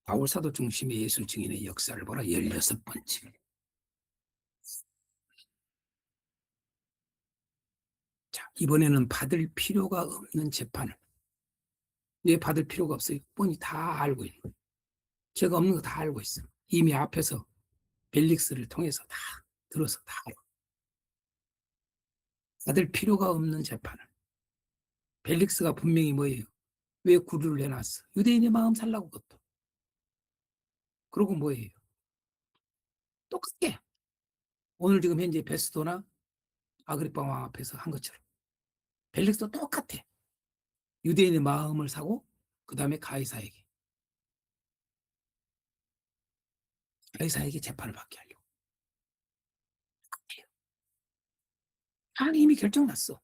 바울사도 중심의 예수 증인의 역사를 보라. 16번째. 자, 이번에는 받을 필요가 없는 재판을. 왜 받을 필요가 없어요? 뻔히 다 알고 있는 거예요. 죄가 없는 거 다 알고 있어요. 이미 앞에서 벨릭스를 통해서 다 들어서 다 알고. 받을 필요가 없는 재판을. 벨릭스가 분명히 뭐예요? 왜 구류를 해놨어? 유대인의 마음 살라고 그것도. 그러고 뭐예요? 똑같게. 오늘 지금 현재 베스도나 아그리파 왕 앞에서 한 것처럼. 벨릭스도 똑같아. 유대인의 마음을 사고 그 다음에 가이사에게 재판을 받게 하려고. 아니 이미 결정났어.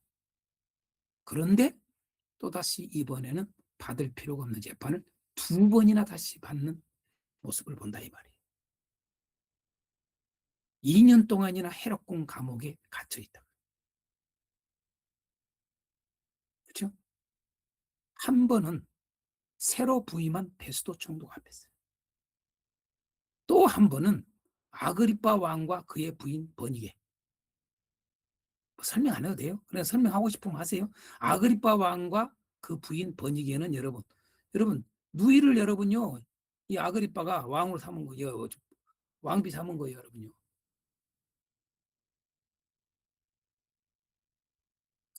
그런데 또다시 이번에는 받을 필요가 없는 재판을 2번이나 다시 받는 모습을 본다 이 말이에요. 2년 동안이나 헤롯궁 감옥에 갇혀 있다. 그렇죠? 한 번은 새로 부임한 베스도 총독 앞에서, 또 한 번은 아그리파 왕과 그의 부인 버니게. 뭐 설명 안 해도 돼요. 그냥 설명하고 싶으면 하세요. 아그리파 왕과 그 부인 버니게는 여러분 누이를 여러분요, 이 아그리파가 왕으로 삼은 거예요. 왕비 삼은 거예요, 여러분요.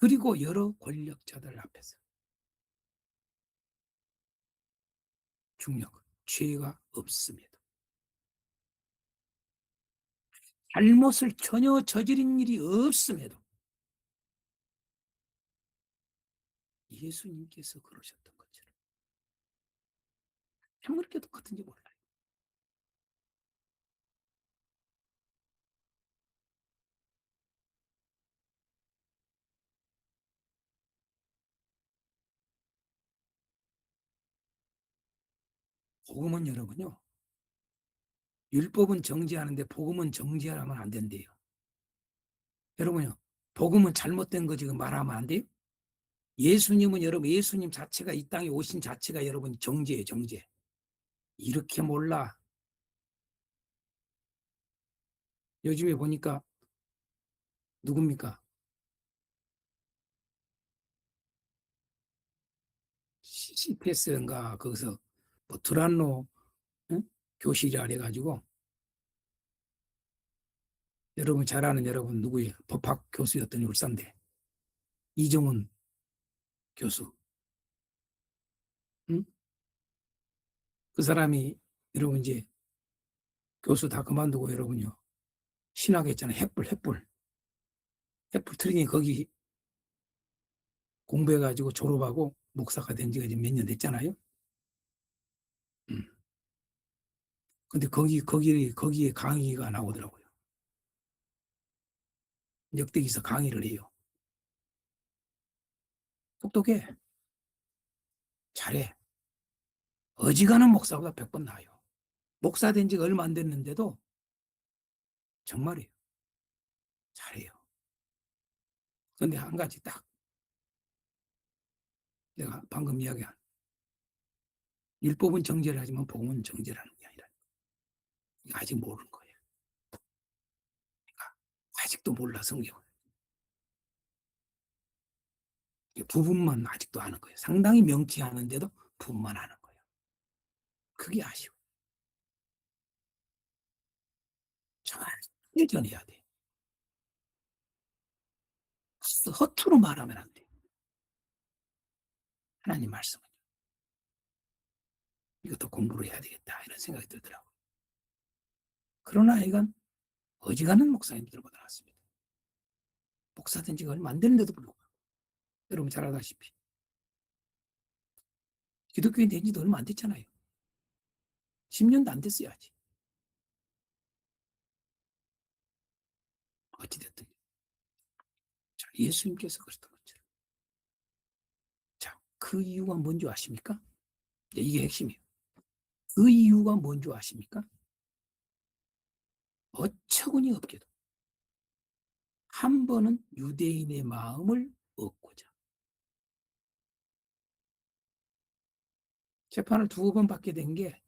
그리고 여러 권력자들 앞에서 중요한 죄가 없습니다. 잘못을 전혀 저지른 일이 없음에도 예수님께서 그러셨던 것처럼 참 그렇게 똑같은지 몰라요. 복음은 여러분요, 율법은 정죄하는데 복음은 정죄하면 안 된대요. 여러분요, 복음은 잘못된 거 지금 말하면 안 돼요? 예수님은 여러분, 예수님 자체가 이 땅에 오신 자체가 여러분 정죄예요, 정죄. 이렇게 몰라. 요즘에 보니까 누굽니까? CPS인가 거기서 뭐 드란노, 응? 교실이라 해가지고, 여러분 잘 아는 여러분 누구예요? 법학 교수였더니 울산대 이정훈 교수. 응? 그 사람이 여러분 이제 교수 다 그만두고 여러분요, 신학했잖아요. 햇불 트링이 거기 공부해가지고 졸업하고 목사가 된 지가 이제 몇 년 됐잖아요. 근데 거기에 강의가 나오더라고요. 역대기서 강의를 해요. 똑똑해. 잘해. 어지간한 목사보다 100번 나아요. 목사 된 지가 얼마 안 됐는데도 정말이에요. 잘해요. 그런데 한 가지 딱 내가 방금 이야기한, 율법은 정죄를 하지만 복음은 정죄를 하는 게 아니라, 아직 모르는 거예요. 그러니까 아직도 몰라 성경을. 부분만 아직도 아는 거예요. 상당히 명쾌하는데도 부분만 아는 거예요. 그게 아쉬워. 정확히 전해야 돼. 허투루 말하면 안 돼. 하나님 말씀은 이것도 공부를 해야 되겠다 이런 생각이 들더라고요. 그러나 이건 어지간한 목사님들보다 낫습니다. 목사 된 지가 얼마 안 되는데도 불구하고, 여러분 잘 알다시피 기독교인 된 지도 얼마 안 됐잖아요. 10년도 안 됐어요 아직. 어찌됐든 자, 예수님께서 그랬던 것처럼, 자, 그 이유가 뭔지 아십니까? 이게 핵심이에요. 그 이유가 뭔지 아십니까? 어처구니 없게도 한 번은 유대인의 마음을 얻고자. 재판을 2번 받게 된 게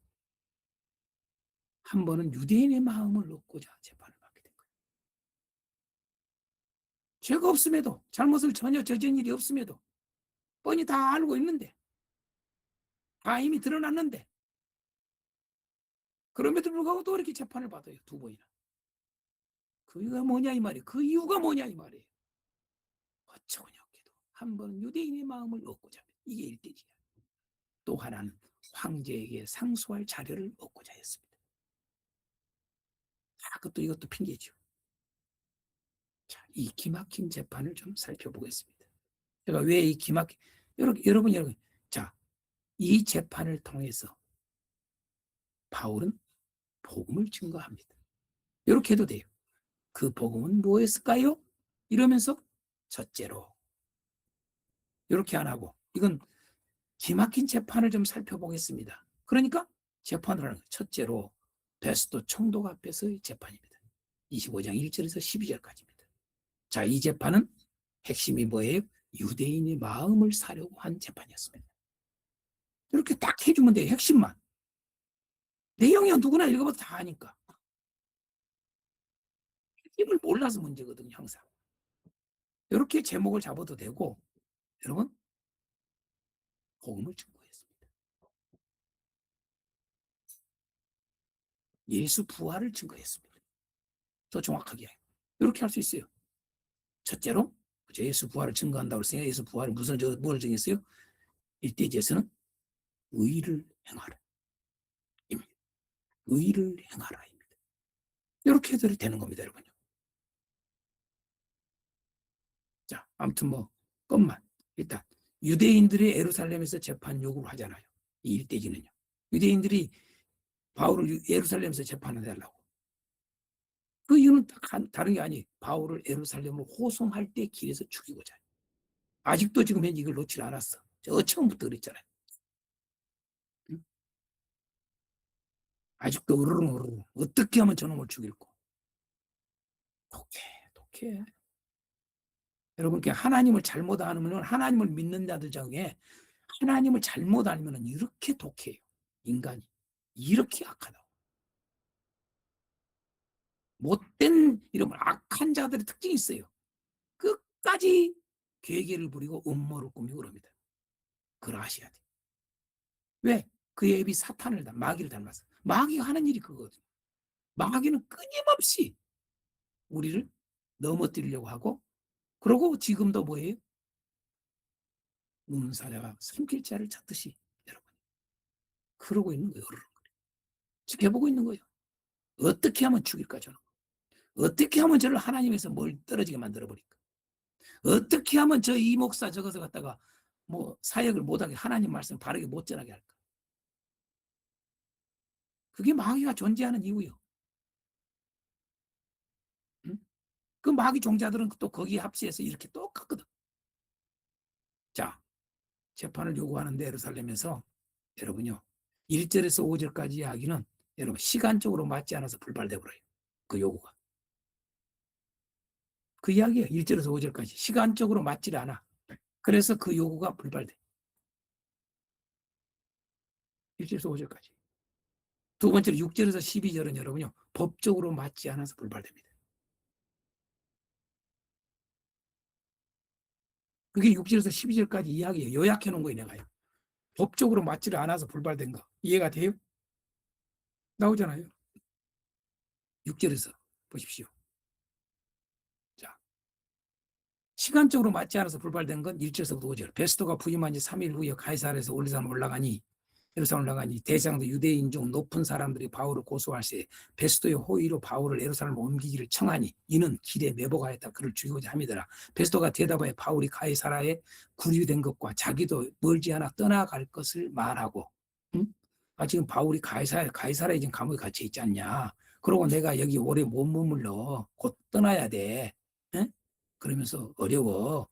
한 번은 유대인의 마음을 얻고자 재판을 받게 된 거예요. 죄가 없음에도, 잘못을 전혀 저지른 일이 없음에도, 뻔히 다 알고 있는데, 다 이미 드러났는데, 그럼에도 불구하고 또 이렇게 재판을 받아요. 2번이나. 그 이유가 뭐냐 이 말이에요. 그 이유가 뭐냐 이 말이에요. 어처구니없게도 한 번은 유대인의 마음을 얻고자 합니다. 이게 일대지야. 또 하나는 황제에게 상소할 자료를 얻고자 했습니다. 이것도 핑계죠. 자, 이 기막힌 재판을 좀 살펴보겠습니다. 제가 왜 이 기막힌, 여러분, 자, 이 재판을 통해서 바울은 복음을 증거합니다. 이렇게 해도 돼요. 그 복음은 뭐였을까요? 이러면서 첫째로, 이렇게 안 하고, 이건 기막힌 재판을 좀 살펴보겠습니다. 그러니까 재판을 하는 거예요. 첫째로 베스도 총독 앞에서의 재판입니다. 25장 1절에서 12절까지입니다. 자, 이 재판은 핵심이 뭐예요? 유대인의 마음을 사려고 한 재판이었습니다. 이렇게 딱 해주면 돼요. 핵심만. 내용이야 누구나 읽어봐도 다 아니까. 핵심을 몰라서 문제거든요. 항상. 이렇게 제목을 잡아도 되고, 여러분, 복음을 증거했습니다. 예수 부활을 증거했습니다. 더 정확하게. 이렇게 할 수 있어요. 첫째로 예수 부활을 증거한다고 했으니까 예수 부활을 뭘 정했어요? 일대지에서는 의를 행하라. 의를 행하라입니다. 이렇게 해도 되는 겁니다, 여러분요. 자, 아무튼 것만 일단 유대인들이 예루살렘에서 재판 요구를 하잖아요. 이 일대기는요. 유대인들이 바울을 예루살렘에서 재판해달라고. 그 이유는 다른 게 아니에요. 바울을 예루살렘으로 호송할 때 길에서 죽이고자 해요. 아직도 지금 현재 이걸 놓지 않았어. 저 처음부터 그랬잖아요. 응? 아직도 으르렁 어떻게 하면 저놈을 죽일고. 독해. 여러분, 하나님을 잘못 알면 하나님을 믿는 자들 중에 하나님을 잘못 알면 이렇게 독해요. 인간이. 이렇게 악하다고. 못된 이런 악한 자들의 특징이 있어요. 끝까지 괴계를 부리고 음모를 꾸미고 그럽니다. 그걸 아셔야 돼. 왜? 그의 앱이 마귀를 닮았어. 마귀가 하는 일이 그거거든요. 마귀는 끊임없이 우리를 넘어뜨리려고 하고, 그러고 지금도 뭐예요? 우는 사자가 삼킬 자를 찾듯이 여러분 그러고 있는 거예요. 지켜보고 있는 거예요. 어떻게 하면 죽일까 저는. 어떻게 하면 저를 하나님에서 뭘 떨어지게 만들어버릴까. 어떻게 하면 저 이 목사 저것을 갖다가 사역을 못하게 하나님 말씀 바르게 못 전하게 할까. 그게 마귀가 존재하는 이유요. 응? 그 마귀 종자들은 또 거기에 합치해서 이렇게 똑같거든. 자, 재판을 요구하는데 예루살렘에서 여러분요 1절에서 5절까지 이야기는 여러분 시간적으로 맞지 않아서 불발돼 버려요. 그 요구가. 그 이야기예요. 1절에서 5절까지. 시간적으로 맞지 않아. 그래서 그 요구가 불발돼. 1절에서 5절까지. 두 번째로 6절에서 12절은 여러분요 법적으로 맞지 않아서 불발됩니다. 그게 6절에서 12절까지 이야기예요. 요약해 놓은 거예요. 내가요. 법적으로 맞지를 않아서 불발된 거. 이해가 돼요? 나오잖아요. 6절에서 보십시오. 자, 시간적으로 맞지 않아서 불발된 건 1절에서부터 5절. 베스토가 부임한 지 3일 후에 가이사랴에서 예루살렘 올라가니 대장도 유대인 중 높은 사람들이 바울을 고소할 때 베스토의 호의로 바울을 예루살렘 옮기기를 청하니 이는 길에 매복하였다 그를 죽이고자 함이더라. 베스토가 대답하여 바울이 가이사랴에 구류된 것과 자기도 멀지 않아 떠나갈 것을 말하고, 응? 지금 바울이 가이사랴에 지금 감옥에 갇혀 있지 않냐. 그러고 내가 여기 오래 못 머물러 곧 떠나야 돼. 응? 그러면서 어려워.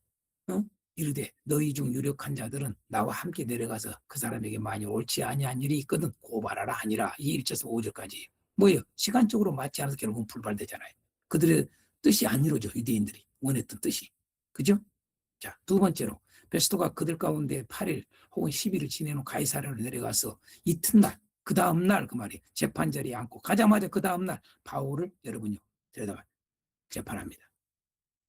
응? 이르되 너희 중 유력한 자들은 나와 함께 내려가서 그 사람에게 많이 옳지 아니한 일이 있거든 고발하라 하니라. 이 1절에서 5절까지. 뭐예요? 시간적으로 맞지 않아서 결국은 불발되잖아요. 그들의 뜻이 안 이루어져. 유대인들이 원했던 뜻이. 그죠? 자, 두 번째로 베스토가 그들 가운데 8일 혹은 10일을 지내는 가이사랴로 내려가서 이튿날 그 다음날 그 말이에요. 재판 자리에 앉고 가자마자 그 다음날 바울을 여러분요 데려다가 재판합니다.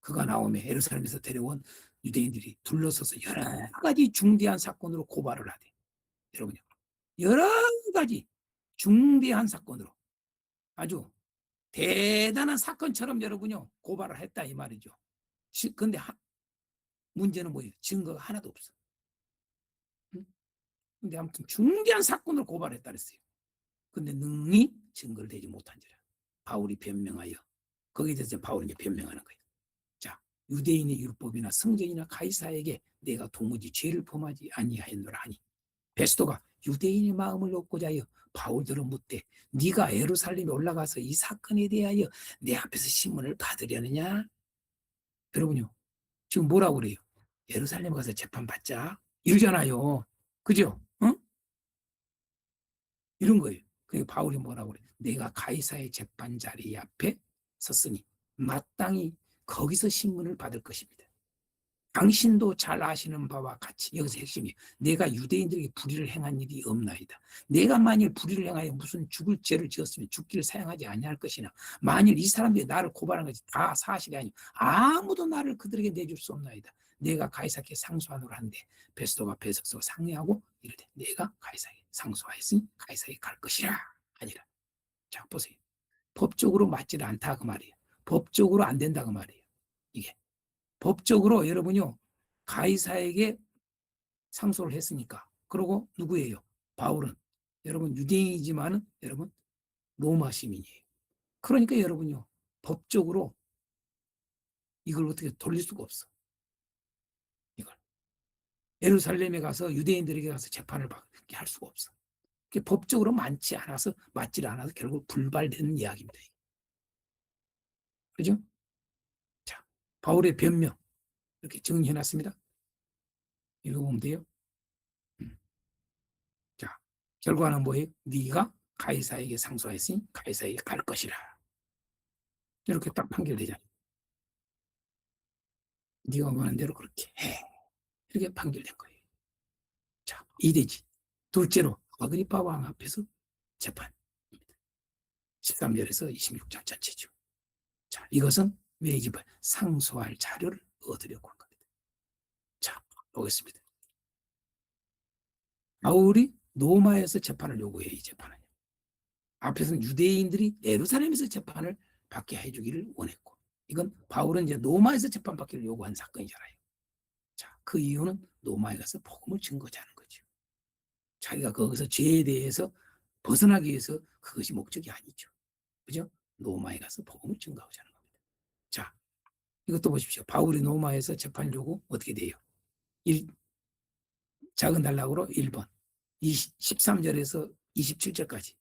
그가 나오면 예루살렘에서 데려온 유대인들이 둘러서서 여러 가지 중대한 사건으로 고발을 하대. 여러분요. 여러 가지 중대한 사건으로 아주 대단한 사건처럼 여러분요 고발을 했다 이 말이죠. 근데 문제는 뭐예요? 증거가 하나도 없어. 응? 근데 아무튼 중대한 사건을 고발했다 그랬어요. 근데 능히 증거를 대지 못한지라. 바울이 변명하여 거기에 대해서 바울이 변명하는 거예요. 자, 유대인의 율법이나 성전이나 가이사에게 내가 도무지 죄를 범하지 아니하였노라 하니 베스도가 유대인의 마음을 얻고자 하여 바울들은 묻되 네가 예루살렘에 올라가서 이 사건에 대하여 내 앞에서 신문을 받으려느냐? 여러분요. 지금 뭐라고 그래요? 예루살렘 가서 재판받자. 이러잖아요. 그죠? 어? 이런 거예요. 그 바울이 뭐라고 그래? 내가 가이사의 재판 자리 앞에 섰으니 마땅히 거기서 신문을 받을 것입니다. 당신도 잘 아시는 바와 같이 여기서 핵심이 내가 유대인들에게 불의를 행한 일이 없나이다. 내가 만일 불의를 행하여 무슨 죽을 죄를 지었으면 죽기를 사용하지 아니할 것이나 만일 이 사람들이 나를 고발한 것이 다 사실이 아니오 아무도 나를 그들에게 내줄 수 없나이다. 내가 가이사께 상소하노라 하는데 베스도가 배석서 상의하고 이르되 내가 가이사에게 상소하였으니 가이사에게 갈 것이라 아니라. 자 보세요. 법적으로 맞지 않다 그 말이에요. 법적으로 안 된다 그 말이에요. 이게 법적으로 여러분요 가이사에게 상소를 했으니까. 그리고 누구예요? 바울은 여러분 유대인이지만은 여러분 로마 시민이에요. 그러니까 여러분요 법적으로 이걸 어떻게 돌릴 수가 없어. 이걸 예루살렘에 가서 유대인들에게 가서 재판을 받게 할 수가 없어. 법적으로 많지 않아서 맞지 않아서 결국 불발되는 이야기입니다. 그죠? 자, 바울의 변명 이렇게 정리해놨습니다. 읽어보면 돼요. 자, 결과는 뭐예요? 네가 가이사에게 상소했으니 가이사에게 갈 것이라. 이렇게 딱 판결되잖아요. 네가 원하는 대로 그렇게 해. 이렇게 판결된 거예요. 자, 이대지. 둘째로 아그리파 왕 앞에서 재판. 13절에서 26장 전체죠. 자, 이것은 왜 집을 상소할 자료를 얻으려고 한 겁니다. 자, 보겠습니다. 바울이 로마에서 재판을 요구해 이 재판은. 앞에서는 유대인들이 예루살렘에서 재판을 받게 해주기를 원했고, 이건 바울은 이제 로마에서 재판받기를 요구한 사건이잖아요. 자, 그 이유는 로마에 가서 복음을 증거하는 거죠. 자기가 거기서 죄에 대해서 벗어나기 위해서 그것이 목적이 아니죠. 그죠? 로마에 가서 복음을 증거하고자 하는 겁니다. 자, 이것도 보십시오. 바울이 로마에서 재판 요구 어떻게 돼요? 1, 작은 단락으로 1번. 13절에서 27절까지.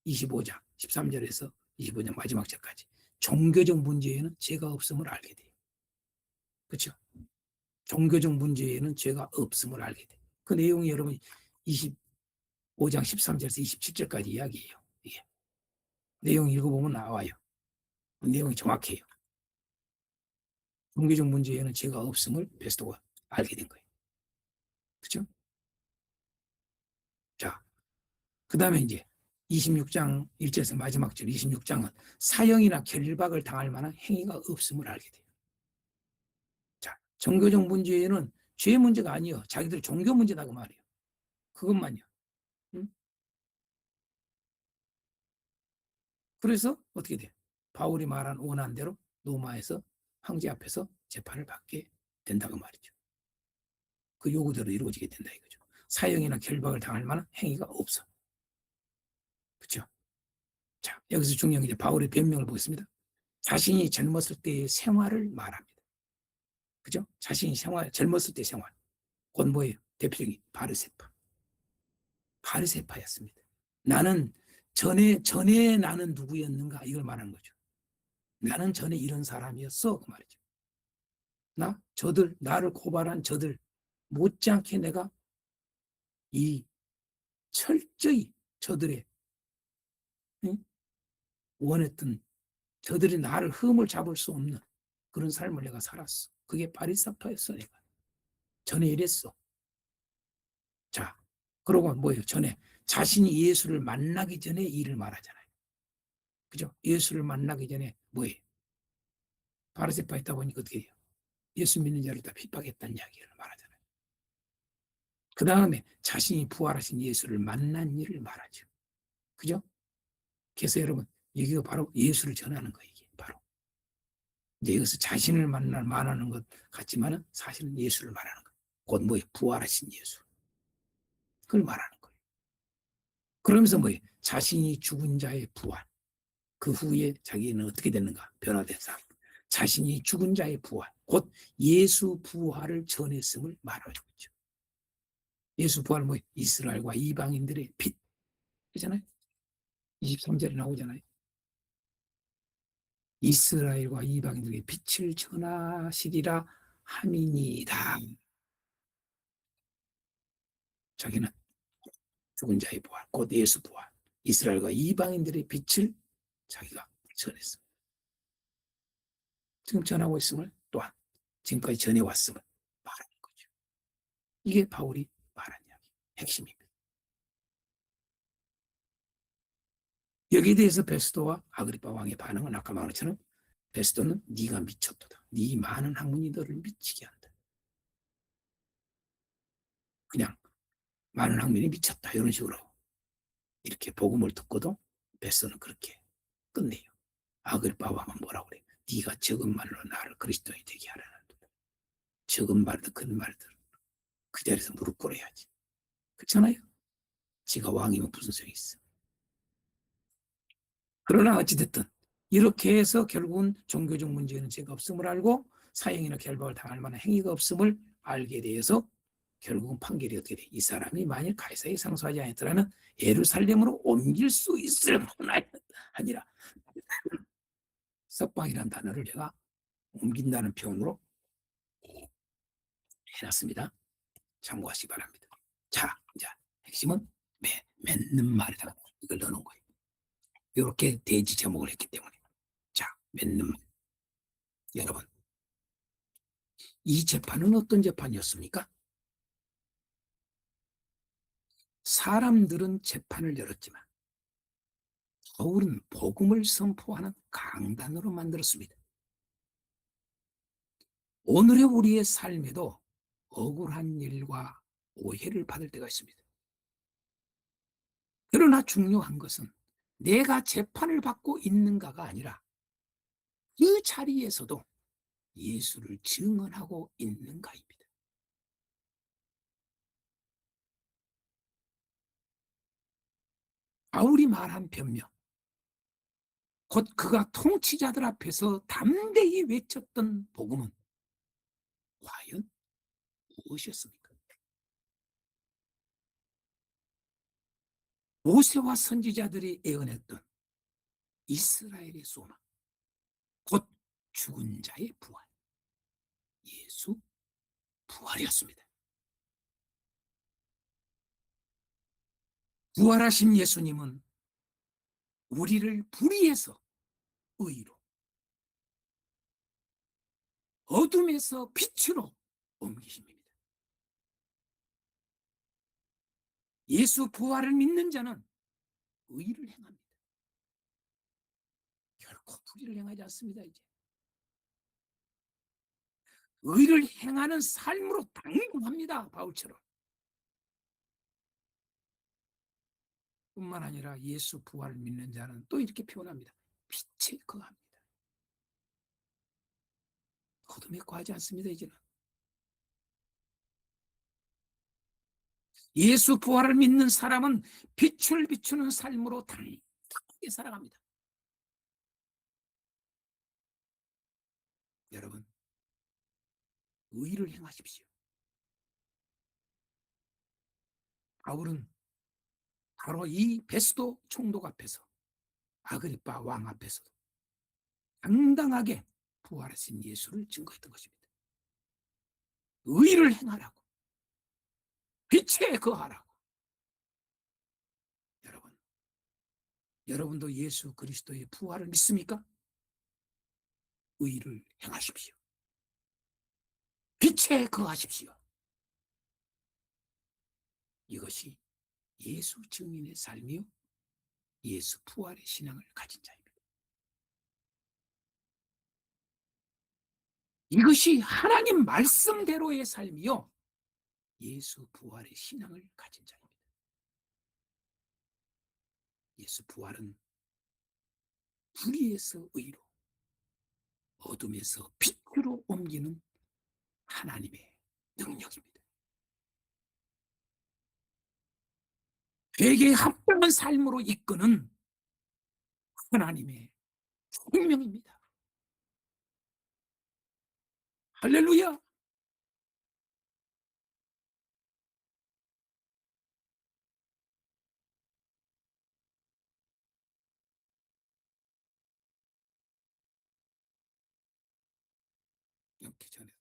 25장 13절에서 25장 마지막 절까지. 종교적 문제에는 죄가 없음을 알게 돼요. 그렇죠? 종교적 문제에는 죄가 없음을 알게 돼요. 그 내용이 여러분 25장 13절에서 27절까지 이야기예요. 이게. 내용 읽어보면 나와요. 그 내용이 정확해요. 종교적 문제에는 죄가 없음을 베스도가 알게 된 거예요. 그렇죠? 자, 그 다음에 이제 26장 1절에서 마지막 절 26장은 사형이나 결박을 당할 만한 행위가 없음을 알게 돼요. 자, 종교적 문제에는 죄 문제가 아니에요. 자기들 종교 문제다 그 말이에요. 그것만요. 응? 그래서 어떻게 돼요? 바울이 말한 원한대로 로마에서 황제 앞에서 재판을 받게 된다고 말이죠. 그 요구대로 이루어지게 된다 이거죠. 사형이나 결박을 당할 만한 행위가 없어. 그렇죠? 자, 여기서 중요한 게 바울의 변명을 보겠습니다. 자신이 젊었을 때의 생활을 말합니다. 그죠? 자신이 젊었을 때 생활. 곧 뭐예요? 대표적인 바르세파. 바르세파였습니다. 나는 전에 나는 누구였는가 이걸 말하는 거죠. 나는 전에 이런 사람이었어 그 말이죠. 나를 고발한 저들 못지않게 내가 이 철저히 저들의 응? 원했던 저들이 나를 흠을 잡을 수 없는 그런 삶을 내가 살았어. 그게 바리사파였어 내가. 전에 이랬어. 자, 그러고 뭐예요? 전에 자신이 예수를 만나기 전에 일을 말하잖아요. 그죠? 예수를 만나기 전에 뭐예요? 바리새파 있다 보니까 어떻게 해요? 예수 믿는 자를 다 핍박했다는 이야기를 말하잖아요. 그 다음에 자신이 부활하신 예수를 만난 일을 말하죠. 그죠? 그래서 여러분, 여기가 바로 예수를 전하는 거예요. 이게 바로. 이제 여기서 자신을 말하는 것 같지만은 사실은 예수를 말하는 거예요. 곧 뭐예요? 부활하신 예수. 그걸 말하는 거예요. 그러면서 뭐예요? 자신이 죽은 자의 부활. 그 후에 자기는 어떻게 됐는가? 변화된 삶. 자신이 죽은 자의 부활. 곧 예수 부활을 전했음을 말하고 있죠. 예수 부활은 뭐 이스라엘과 이방인들의 빛. 그잖아요. 23절에 나오잖아요. 이스라엘과 이방인들에게 빛을 전하시리라 함이니이다. 자기는 죽은 자의 부활, 곧 예수 부활, 이스라엘과 이방인들의 빛을 자기가 전했습니다. 지금 전하고 있음을 또한 지금까지 전해왔음을 말하는 거죠. 이게 바울이 말한 이야기, 핵심입니다. 여기에 대해서 베스도와 아그리파 왕의 반응은 아까 말한 것처럼 베스도는 네가 미쳤도다. 네 많은 학문이 너를 미치게 한다. 그냥 많은 학문이 미쳤다. 이런 식으로 이렇게 복음을 듣고도 베스도는 그렇게 끝내요. 아그리파 왕은 뭐라고 그래? 네가 적은 말로 나를 그리스도인이 되게 하라는 적은 말도 큰 말들 그 자리에서 무릎 꿇어야지. 그렇잖아요. 지가 왕이면 무슨 소용이 있어. 그러나 어찌됐든 이렇게 해서 결국은 종교적 문제는 죄가 없음을 알고 사형이나 결박을 당할 만한 행위가 없음을 알게 되어서 결국은 판결이 어떻게 돼? 이 사람이 만일 가이사에 상소하지 않았더라면 예루살렘으로 옮길 수 있을 뿐 아니라 석방이라는 단어를 제가 옮긴다는 표현으로 해놨습니다. 참고하시기 바랍니다. 자, 이제 핵심은 맺는 말이다. 이걸 넣어놓은 거예요. 이렇게 대지 제목을 했기 때문에. 자, 맺는 말. 여러분, 이 재판은 어떤 재판이었습니까? 사람들은 재판을 열었지만 바울은 복음을 선포하는 강단으로 만들었습니다. 오늘의 우리의 삶에도 억울한 일과 오해를 받을 때가 있습니다. 그러나 중요한 것은 내가 재판을 받고 있는가가 아니라 그 자리에서도 예수를 증언하고 있는가입니다. 바울이 말한 변명, 곧 그가 통치자들 앞에서 담대히 외쳤던 복음은 과연 무엇이었습니까? 모세와 선지자들이 예언했던 이스라엘의 소망, 곧 죽은 자의 부활, 예수 부활이었습니다. 부활하신 예수님은 우리를 불의에서 의로, 어둠에서 빛으로 옮기십니다. 예수 부활을 믿는 자는 의를 행합니다. 결코 불의를 행하지 않습니다. 이제 의를 행하는 삶으로 당당합니다. 바울처럼. 뿐만 아니라 예수 부활을 믿는 자는 또 이렇게 표현합니다. 빛에 거합니다. 어둠에 거하지 않습니다. 이제는. 예수 부활을 믿는 사람은 빛을 비추는 삶으로 당당하게 살아갑니다. 여러분, 의를 행하십시오. 바울은 바로 이 베스도 총독 앞에서 아그리파 왕 앞에서도 당당하게 부활하신 예수를 증거했던 것입니다. 의를 행하라고, 빛에 거하라고. 여러분, 여러분도 예수 그리스도의 부활을 믿습니까? 의를 행하십시오. 빛에 거하십시오. 이것이 예수 증인의 삶이요, 예수 부활의 신앙을 가진 자입니다. 이것이 하나님 말씀대로의 삶이요, 예수 부활의 신앙을 가진 자입니다. 예수 부활은 불의에서 의로, 어둠에서 빛으로 옮기는 하나님의 능력입니다. 되게 합당한 삶으로 이끄는 하나님의 생명입니다. 할렐루야! 이렇게 전해